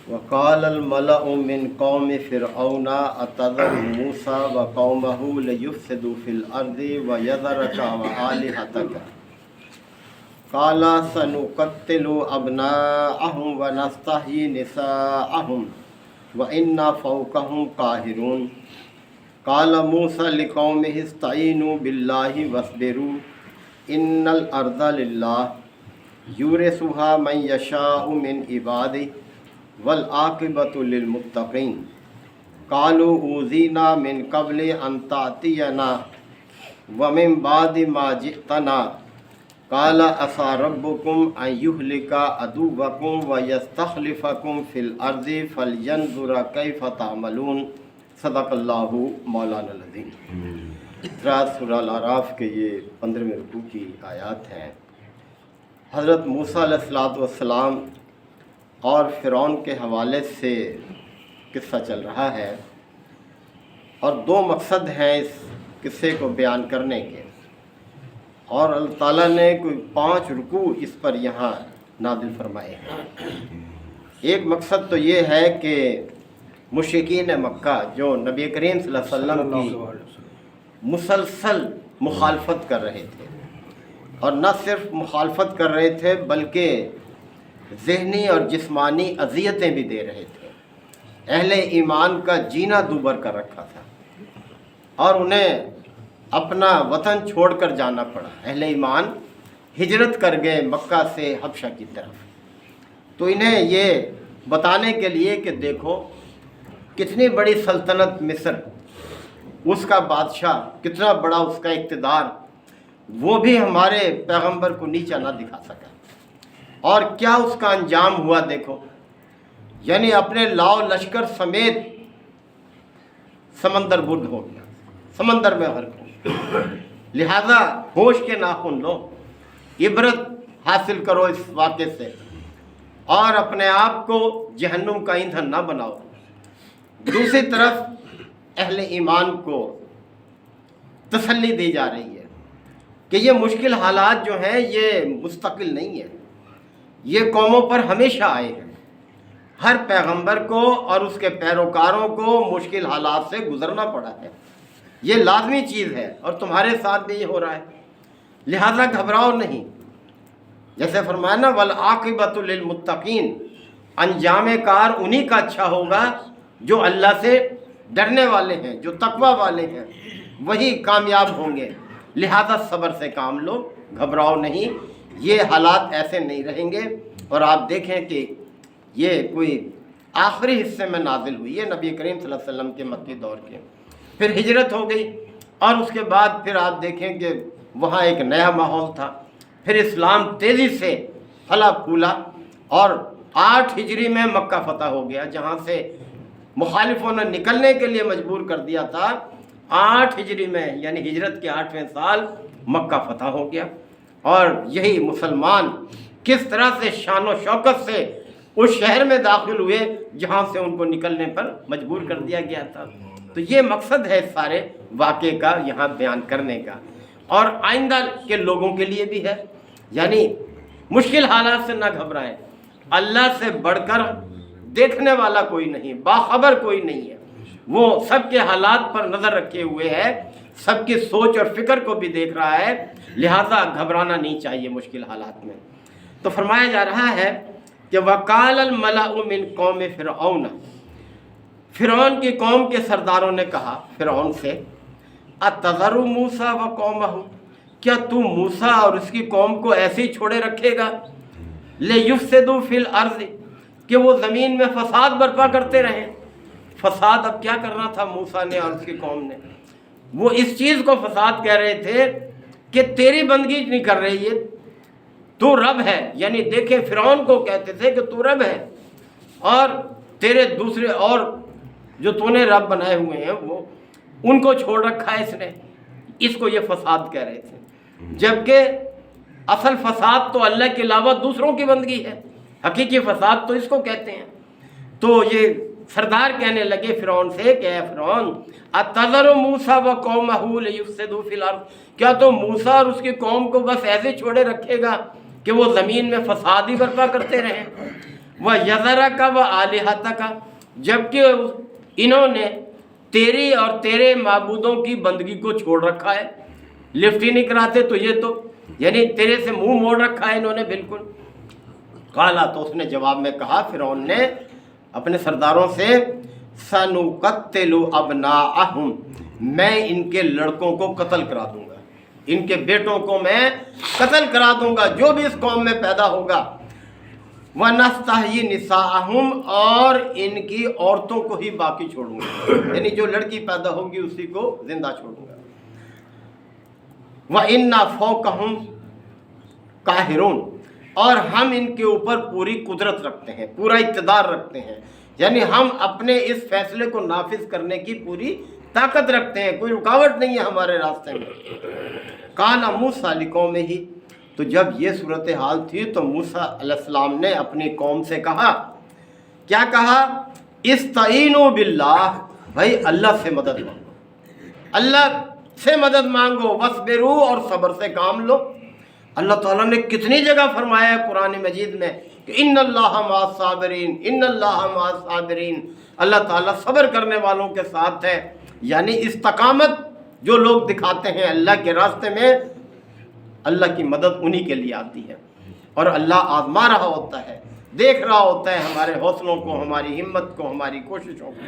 وقال الملأ من قوم فرعون أتذر موسى وقومه ليفسدوا في الأرض ويذرك وآلهتك قال سنقتل أبناءهم ونستحيي نساءهم وإنا فوقهم قاهرون قال موسى لقومه استعينوا بالله واصبروا إن الأرض لله يورثها من يشاء من عباده والعاقبۃ للمتقین قالوا اوذینا من قبل ان تأتینا ومن بعد ما جئتنا قال عسى ربكم ان يهلك عدوكم ويستخلفكم في الارض فلينظر كيف تعملون صدق اللہ مولانا العظیم۔ سورہ الاعراف کے یہ 15ویں رکوع کی آیات ہیں۔ حضرت موسیٰ علیہ السلام اور فرعون کے حوالے سے قصہ چل رہا ہے، اور دو مقصد ہیں اس قصے کو بیان کرنے کے، اور اللہ تعالیٰ نے کوئی 5 رکوع اس پر یہاں نازل فرمائے ہیں۔ ایک مقصد تو یہ ہے کہ مشرکین مکہ جو نبی کریم صلی اللہ علیہ وسلم کی مسلسل مخالفت کر رہے تھے، اور نہ صرف مخالفت کر رہے تھے بلکہ ذہنی اور جسمانی اذیتیں بھی دے رہے تھے، اہل ایمان کا جینا دوبر کر رکھا تھا، اور انہیں اپنا وطن چھوڑ کر جانا پڑا۔ اہل ایمان ہجرت کر گئے مکہ سے حبشہ کی طرف۔ تو انہیں یہ بتانے کے لیے کہ دیکھو کتنی بڑی سلطنت مصر، اس کا بادشاہ کتنا بڑا اس کا اقتدار، وہ بھی ہمارے پیغمبر کو نیچا نہ دکھا سکا، اور کیا اس کا انجام ہوا دیکھو، یعنی اپنے لاؤ لشکر سمیت سمندر برد ہو گیا، سمندر میں غرق ہو گیا۔ لہذا ہوش کے ناخن لو، عبرت حاصل کرو اس واقعے سے، اور اپنے آپ کو جہنم کا ایندھن نہ بناؤ۔ دوسری طرف اہل ایمان کو تسلی دی جا رہی ہے کہ یہ مشکل حالات جو ہیں یہ مستقل نہیں ہیں، یہ قوموں پر ہمیشہ آئے ہیں۔ ہر پیغمبر کو اور اس کے پیروکاروں کو مشکل حالات سے گزرنا پڑا ہے، یہ لازمی چیز ہے، اور تمہارے ساتھ بھی یہ ہو رہا ہے۔ لہذا گھبراؤ نہیں، جیسے فرمایا نا والعاقبۃ للمتقین، انجام کار انہی کا اچھا ہوگا جو اللہ سے ڈرنے والے ہیں، جو تقوی والے ہیں، وہی کامیاب ہوں گے۔ لہذا صبر سے کام لو، گھبراؤ نہیں، یہ حالات ایسے نہیں رہیں گے۔ اور آپ دیکھیں کہ یہ کوئی آخری حصے میں نازل ہوئی ہے نبی کریم صلی اللہ علیہ وسلم کے مکی دور کے، پھر ہجرت ہو گئی، اور اس کے بعد پھر آپ دیکھیں کہ وہاں ایک نیا ماحول تھا، پھر اسلام تیزی سے پھلا پھولا، اور 8 ہجری میں مکہ فتح ہو گیا، جہاں سے مخالفوں نے نکلنے کے لیے مجبور کر دیا تھا۔ 8 ہجری میں یعنی ہجرت کے 8ویں سال مکہ فتح ہو گیا، اور یہی مسلمان کس طرح سے شان و شوکت سے اس شہر میں داخل ہوئے جہاں سے ان کو نکلنے پر مجبور کر دیا گیا تھا۔ تو یہ مقصد ہے سارے واقعے کا یہاں بیان کرنے کا، اور آئندہ کے لوگوں کے لیے بھی ہے، یعنی مشکل حالات سے نہ گھبرائیں، اللہ سے بڑھ کر دیکھنے والا کوئی نہیں، باخبر کوئی نہیں ہے، وہ سب کے حالات پر نظر رکھے ہوئے ہے، سب کی سوچ اور فکر کو بھی دیکھ رہا ہے، لہذا گھبرانا نہیں چاہیے مشکل حالات میں۔ تو فرمایا جا رہا ہے کہ وَقَالَ الْمَلَأُ مِنْ قَوْمِ فِرْعَوْنَ، فرعون کی قوم کے سرداروں نے کہا فرعون سے اَتَذَرُ مُوسَىٰ وَقَوْمَهُ، کیا تو موسیٰ اور اس کی قوم کو ایسے ہی چھوڑے رکھے گا، لِيُفْسِدُوا فِي الْأَرْضِ، کہ وہ زمین میں فساد برپا کرتے رہیں۔ فساد اب کیا کرنا تھا موسیٰ نے اور اس کی قوم نے؟ وہ اس چیز کو فساد کہہ رہے تھے کہ تیری بندگی نہیں کر رہی ہے، تو رب ہے، یعنی دیکھیں فرعون کو کہتے تھے کہ تو رب ہے، اور تیرے دوسرے اور جو تو نے رب بنائے ہوئے ہیں وہ ان کو چھوڑ رکھا ہے اس نے، اس کو یہ فساد کہہ رہے تھے، جبکہ اصل فساد تو اللہ کے علاوہ دوسروں کی بندگی ہے، حقیقی فساد تو اس کو کہتے ہیں۔ تو یہ سردار کہنے لگے فرعون سے کہ اے فرعون اتذر موسیٰ وقومہ لیفسدوا فی الارض، کیا تو موسیٰ اور اس کی قوم کو بس ایسے چھوڑے رکھے گا کہ وہ زمین میں فساد ہی برپا کرتے رہیں؟ وَيَذَرَكَ وَآلِهَتَكَ، جبکہ انہوں نے تیری اور تیرے معبودوں کی بندگی کو چھوڑ رکھا ہے، لفٹ ہی نہیں کراتے تجھے تو، یعنی تیرے سے منہ موڑ رکھا ہے انہوں نے بالکل۔ قالا، تو اس نے جواب میں کہا فرعون نے اپنے سرداروں سے، سَنُقَتِّلُ أَبْنَاءَهُمْ، میں ان کے لڑکوں کو قتل کرا دوں گا، ان کے بیٹوں کو میں قتل کرا دوں گا جو بھی اس قوم میں پیدا ہوگا، وَنَسْتَحْيِي نِسَاءَهُمْ، اور ان کی عورتوں کو ہی باقی چھوڑوں گا، یعنی جو لڑکی پیدا ہوگی اسی کو زندہ چھوڑوں گا۔ وَإِنَّا فَوْقَهُمْ قَاهِرُونَ، اور ہم ان کے اوپر پوری قدرت رکھتے ہیں، پورا اقتدار رکھتے ہیں، یعنی ہم اپنے اس فیصلے کو نافذ کرنے کی پوری طاقت رکھتے ہیں، کوئی رکاوٹ نہیں ہے ہمارے راستے میں۔ قال موسیٰ لقومہ، تو جب یہ صورتحال تھی تو موسیٰ علیہ السلام نے اپنی قوم سے کہا، کیا کہا؟ استعینوا باللہ، بھائی اللہ سے مدد مانگو، اللہ سے مدد مانگو، وصبروا، اور صبر سے کام لو۔ اللہ تعالیٰ نے کتنی جگہ فرمایا ہے قرآن مجید میں کہ ان اللہ مع الصابرین، ان اللہ مع الصابرین، اللہ تعالیٰ صبر کرنے والوں کے ساتھ ہے، یعنی استقامت جو لوگ دکھاتے ہیں اللہ کے راستے میں، اللہ کی مدد انہی کے لیے آتی ہے، اور اللہ آزما رہا ہوتا ہے، دیکھ رہا ہوتا ہے ہمارے حوصلوں کو، ہماری ہمت کو، ہماری کوششوں کو۔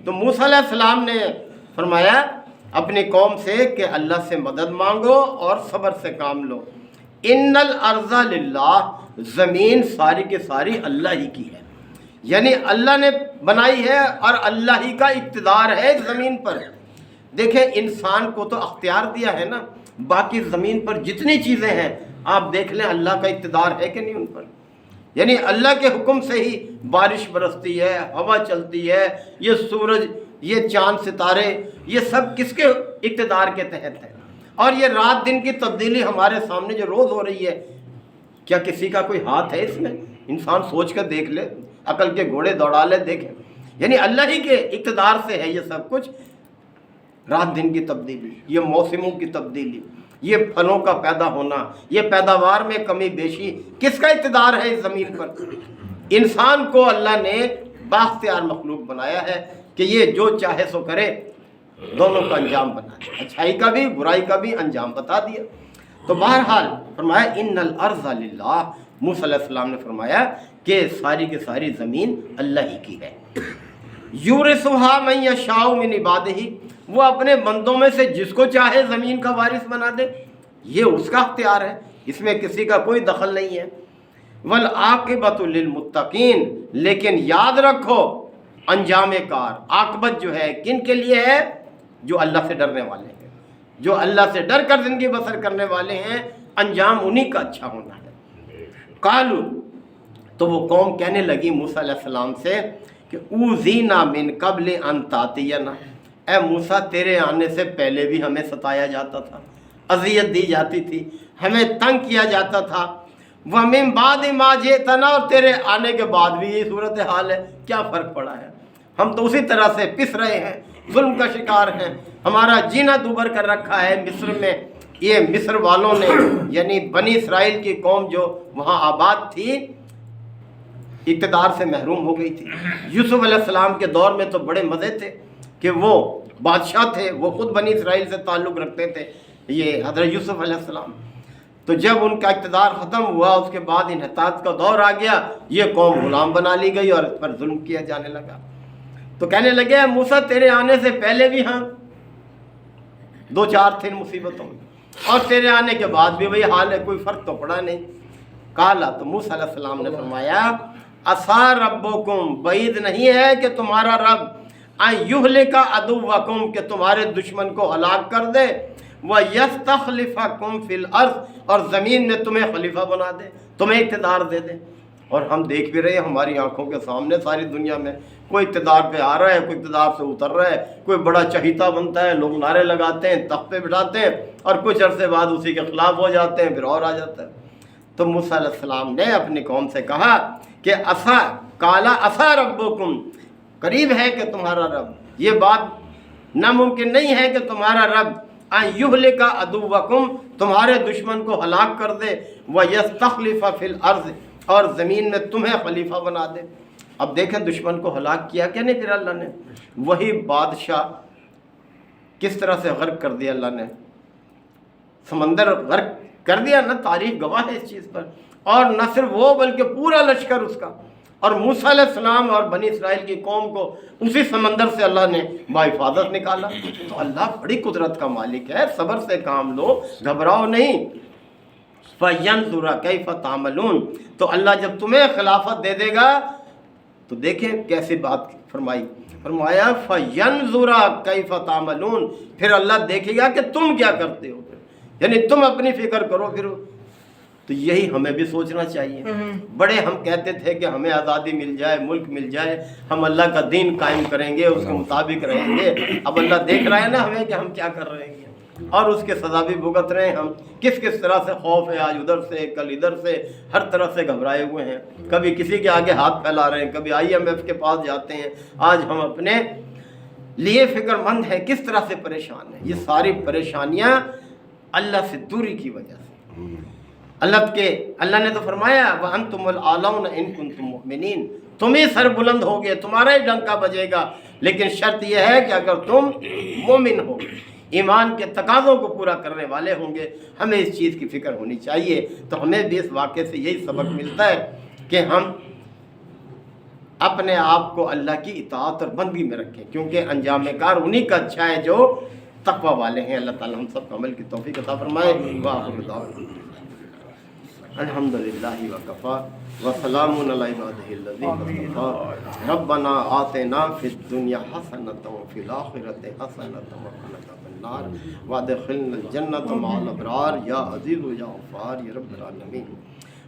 تو موسیٰ علیہ السلام نے فرمایا اپنی قوم سے کہ اللہ سے مدد مانگو اور صبر سے کام لو۔ ان الارض للہ، زمین ساری کی ساری اللہ ہی کی ہے، یعنی اللہ نے بنائی ہے اور اللہ ہی کا اقتدار ہے اس زمین پر۔ دیکھیں انسان کو تو اختیار دیا ہے نا، باقی زمین پر جتنی چیزیں ہیں آپ دیکھ لیں اللہ کا اقتدار ہے کہ نہیں ان پر، یعنی اللہ کے حکم سے ہی بارش برستی ہے، ہوا چلتی ہے، یہ سورج، یہ چاند ستارے، یہ سب کس کے اقتدار کے تحت ہے؟ اور یہ رات دن کی تبدیلی ہمارے سامنے جو روز ہو رہی ہے، کیا کسی کا کوئی ہاتھ ہے اس میں؟ انسان سوچ کر دیکھ لے، عقل کے گھوڑے دوڑا لے، دیکھیں، یعنی اللہ ہی کے اقتدار سے ہے یہ سب کچھ، رات دن کی تبدیلی، یہ موسموں کی تبدیلی، یہ پھلوں کا پیدا ہونا، یہ پیداوار میں کمی بیشی، کس کا اقتدار ہے اس زمین پر؟ انسان کو اللہ نے بااختیار مخلوق بنایا ہے کہ یہ جو چاہے سو کرے، دونوں کا انجام بنا دیا، اچھائی کا بھی برائی کا بھی انجام بتا دیا۔ تو بہرحال فرمایا ان الارض للہ، موسیٰ علیہ السلام نے فرمایا کہ ساری کی ساری زمین اللہ ہی کی ہے، یورثھا من یشاء من عبادہ، وہ اپنے بندوں میں سے جس کو چاہے زمین کا وارث بنا دے، یہ اس کا اختیار ہے، اس میں کسی کا کوئی دخل نہیں ہے۔ والعاقبۃ للمتقین، لیکن یاد رکھو انجام کار، عاقبت جو ہے کن کے لیے ہے؟ جو اللہ سے ڈرنے والے ہیں، جو اللہ سے ڈر کر زندگی بسر کرنے والے ہیں، انجام انہی کا اچھا ہونا ہے۔ قالوا، تو وہ قوم کہنے لگی موسیٰ علیہ السلام سے کہ اوذینا من قبل ان تاتینا، اے موسیٰ تیرے آنے سے پہلے بھی ہمیں ستایا جاتا تھا، اذیت دی جاتی تھی، ہمیں تنگ کیا جاتا تھا، وَمِن بَعْدِ مَا جِئْتَنَا، اور تیرے آنے کے بعد بھی یہ صورتحال ہے، کیا فرق پڑا ہے؟ ہم تو اسی طرح سے پس رہے ہیں، ظلم کا شکار ہیں، ہمارا جینا دوبر کر رکھا ہے مصر میں۔ یہ مصر والوں نے، یعنی بنی اسرائیل کی قوم جو وہاں آباد تھی، اقتدار سے محروم ہو گئی تھی۔ یوسف علیہ السلام کے دور میں تو بڑے مزے تھے کہ وہ بادشاہ تھے، وہ خود بنی اسرائیل سے تعلق رکھتے تھے، یہ حضرت یوسف علیہ السلام۔ تو جب ان کا اقتدار ختم ہوا، اس کے بعد انحطاط کا دور آ گیا، یہ قوم غلام بنا لی گئی اور اس پر ظلم کیا جانے لگا۔ تو کہنے لگے موسیٰ تیرے آنے سے پہلے بھی ہم دو چار تھے مصیبتوں میں، اور تیرے آنے کے بعد بھی وہی حال ہے، کوئی فرق تو پڑا نہیں۔ قالا، تو موسیٰ علیہ السلام نے فرمایا عسیٰ ربکم، بعید نہیں ہے کہ تمہارا رب ان یہلک عدوکم، کہ تمہارے دشمن کو ہلاک کر دے، وَيَسْتَخْلِفَكُمْ فِي الْأَرْضِ، اور زمین میں تمہیں خلیفہ بنا دے، تمہیں اقتدار دے دے۔ اور ہم دیکھ بھی رہے ہیں ہماری آنکھوں کے سامنے ساری دنیا میں، کوئی اقتدار پہ آ رہا ہے، کوئی اقتدار سے اتر رہا ہے، کوئی بڑا چہیتا بنتا ہے، لوگ نعرے لگاتے ہیں، تخت پہ بٹھاتے ہیں، اور کچھ عرصے بعد اسی کے خلاف ہو جاتے ہیں، پھر اور آ جاتا ہے۔ تو موسیٰ علیہ السلام نے اپنی قوم سے کہا کہ قالا عسیٰ ربکم، قریب ہے کہ تمہارا رب، یہ بات ناممکن نہیں ہے کہ تمہارا رب ان یہلک عدوکم، تمہارے دشمن کو ہلاک کر دے، وَيَسْتَخْلِفَ فِي الْأَرْضِ، اور زمین میں تمہیں خلیفہ بنا دے۔ اب دیکھیں دشمن کو ہلاک کیا کہ نہیں پھر اللہ نے، وہی بادشاہ کس طرح سے غرق کر دیا اللہ نے، سمندر غرق کر دیا نا، تاریخ گواہ ہے اس چیز پر۔ اور نہ صرف وہ بلکہ پورا لشکر اس کا، اور موسیٰ علیہ السلام اور بنی اسرائیل کی قوم کو اسی سمندر سے اللہ نے بحفاظت نکالا۔ تو اللہ بڑی قدرت کا مالک ہے، صبر سے کام لو، گھبراؤ نہیں۔ فَيَنْظُرَ كَيْفَ تَعْمَلُونَ، تو اللہ جب تمہیں خلافت دے دے گا تو دیکھیں کیسی بات فرمائی، فرمایا فَيَنْظُرَ كَيْفَ تَعْمَلُونَ، پھر اللہ دیکھے گا کہ تم کیا کرتے ہو، یعنی تم اپنی فکر کرو پھر۔ تو یہی ہمیں بھی سوچنا چاہیے۔ بڑے ہم کہتے تھے کہ ہمیں آزادی مل جائے، ملک مل جائے، ہم اللہ کا دین قائم کریں گے، اس کے مطابق رہیں گے۔ اب اللہ دیکھ رہا ہے نا ہمیں کہ ہم کیا کر رہے ہیں، اور اس کے سزا بھی بھگت رہے ہیں۔ ہم کس طرح سے خوف ہے، آج ادھر سے کل ادھر سے، ہر طرح سے گھبرائے ہوئے ہیں، کبھی کسی کے آگے ہاتھ پھیلا رہے ہیں، کبھی IMF کے پاس جاتے ہیں۔ آج ہم اپنے لیے فکر مند ہیں، کس طرح سے پریشان ہیں۔ یہ ساری پریشانیاں اللہ سے دوری کی وجہ سے۔ اللہ نے تو فرمایا وَأَنْتُمُ الْأَعْلَوْنَ إِن كُنتُم مُؤْمِنِينَ، تم ہی سر بلند ہوگے، تمہارا ہی ڈنکا بجے گا، لیکن شرط یہ ہے کہ اگر تم مومن ہو، ایمان کے تقاضوں کو پورا کرنے والے ہوں گے۔ ہمیں اس چیز کی فکر ہونی چاہیے۔ تو ہمیں بھی اس واقعے سے یہی سبق ملتا ہے کہ ہم اپنے آپ کو اللہ کی اطاعت اور بندگی میں رکھیں، کیونکہ انجام کار انہی کا اچھا ہے جو تقوی والے ہیں۔ اللہ تعالی ہم سب کو عمل کی توفیق عطا فرمائے۔ وآخر دعوانا الحمدللہ وکفا وسلام علی عبادہ الذین اصطفی ربنا آتنا فی الدنیا حسنۃ وفی الآخرۃ حسنۃ وقنا عذاب النار وادخلنا الجنۃ مع الابرار یا عزیز یا غفار یا رب العالمین۔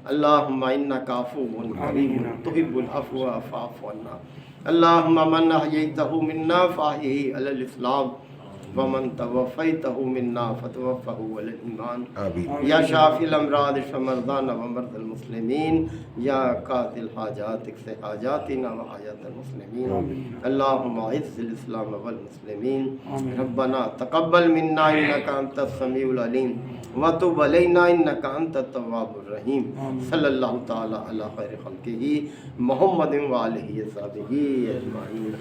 اللہم انک عفو کریم تحب العفو فاعف عنا۔ اللہم من احییتہ منا فاحیہ علی الاسلام ومن توفیتہ منا فتوفہ علی الایمان۔ یا شافی الامراض اشف مرضانا ومرضى المسلمین، یا قاضی الحاجات اقض حاجاتنا وحاجات المسلمین۔ اللہم اعز الاسلام والمسلمین۔ ربنا تقبل منا انک انت السمیع العلیم وتب علینا انک انت التواب الرحیم۔ صلی اللہ تعالی علی خیر خلقہ محمد وآلہ وصحبہ اجمعین۔